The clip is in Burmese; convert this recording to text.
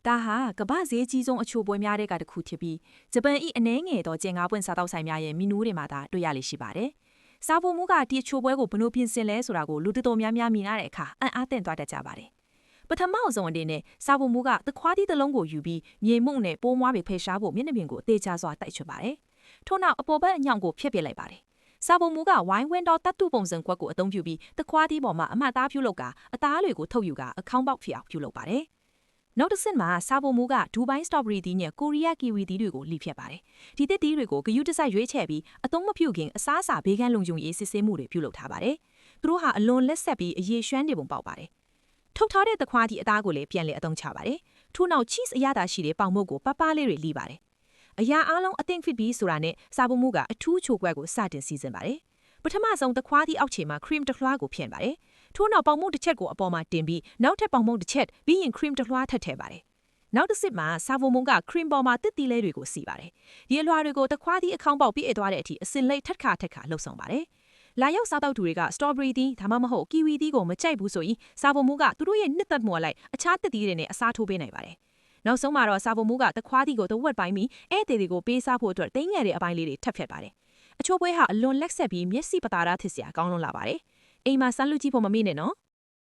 ဒါဟာကမ္ဘာဈေးကြီးဆုံးအချို့ပွဲများတဲ့ကတစ်ခုဖြစ်ပြီးဂျပန်၏အနေငယ်သောကျင်ငါးပွင့်စားတောက်ဆိုင်များရဲ့မီနူးတွေမှာသာတွေ့ရလိမ့်ရှိပါတယ်။စားဖို့မှုကဒီအချို့ပွဲကိုဘယ်လိုပြင်ဆင်လဲဆိုတာကိုလူတော်များများမြင်ရတဲ့အခါအံ့အားသင့်သွားတတ်ကြပါတယ်။ပထမအဆုံးအနေနဲ့စားဖို့မှုကသခွားသီးတစ်လုံးကိုယူပြီးမြေမှုန့်နဲ့ပိုးမွားတွေဖယ်ရှားဖို့မျက်နှာပြင်ကိုအသေးချစွာတိုက်ချွတ်ပါတယ်။ထို့နောက်အပေါ်ဘက်အညောင်ကိုဖျက်ပစ်လိုက်ပါတယ်။စားဖို့မှုကဝိုင်းဝန်းသောတတ်တုပုံစံကွက်ကိုအသုံးပြုပြီးသခွားသီးပေါ်မှာအမှတ်သားပြုလုပ်ကာအသားတွေကိုထုတ်ယူကာအခေါင်းပေါက်ဖြစ်အောင်ပြုလုပ်ပါတယ်။နောက်တစ်ဆင့်မှာစားဖို့မှုကဒူဘိုင်းစတော်ဘရီသီးနဲ့ကိုရီးယားကီဝီသီးတွေကိုလိဖြတ်ပါတယ်။ဒီသစ်သီးတွေကိုဂယုတစိုက်ရွေးချယ်ပြီးအသုံးမပြုခင်အစားအစာဘေးကန်းလုံခြုံရေးစစ်ဆေးမှုတွေပြုလုပ်ထားပါတယ်။သူတို့ဟာအလွန်လက်ဆက်ပြီးအရေးရွှမ်းနေပုံပေါက်ပါတယ်။ထုတ်ထားတဲ့သခွားသီးအသားကိုလည်းပြန်လည်အသုံးချပါတယ်။ထို့နောက် cheese အရသာရှိတဲ့ပေါင်မုတ်ကိုပပလေးတွေလိပါတယ်။အရာအားလုံးအသင့်ဖြစ်ပြီးဆိုတာနဲ့စားဖို့မှုကအထူးချိုကွက်ကိုစတင်စီစဉ်ပါတယ်။ပထမဆုံးသခွားသီးအောက်ခြေမှာ cream တစ်လွှားကိုဖြန့်ပါတယ်။ထို့နောက်ပေါင်မုတ်တစ်ချက်ကိုအပေါ်မှာတင်ပြီးနောက်ထပ်ပေါင်မုတ်တစ်ချက်ပြီးရင် cream တစ်လွှားထပ်ထည့်ပါတယ်။နောက်တစ်စစ်မှာစားဖို့မှုက cream ပေါ်မှာတစ်တီလဲတွေကိုစီပါတယ်။ဒီအလွှာတွေကိုသခွားသီးအခေါင်းပေါက်ပြည့်သွားတဲ့အထိအစင်လိတ်ထက်ခါလှုပ်ဆောင်ပါတယ်။လာရောက်စားတောက်သူတွေကစတော်ဘရီသီးဒါမှမဟုတ်ကီဝီသီးကိုမကြိုက်ဘူးဆိုရင်စားဖို့မှုကသူတို့ရဲ့နှစ်သက်မှုအလိုက်အခြားတစ်တီးတွေနဲ့အစားထိုးပေးနိုင်ပါတယ်။နောက်ဆုံးမှာတော့စားဖို့မှုကသခွားသီးကိုတဝက်ပိုင်းပြီးဧည့်သည်တွေကိုပေးစားဖို့အတွက်တင်းငယ်တဲ့အပိုင်းလေးတွေထပ်ဖြတ်ပါတယ်။အချို့ပွဲဟာအလွန်လက်ဆက်ပြီးမျက်စိပတာရထစ်စရာကောင်းလွန်းလာပါတယ်။အိမ်မှာစမ်းလူကြည့်ဖို့မမေ့နဲ့နော်။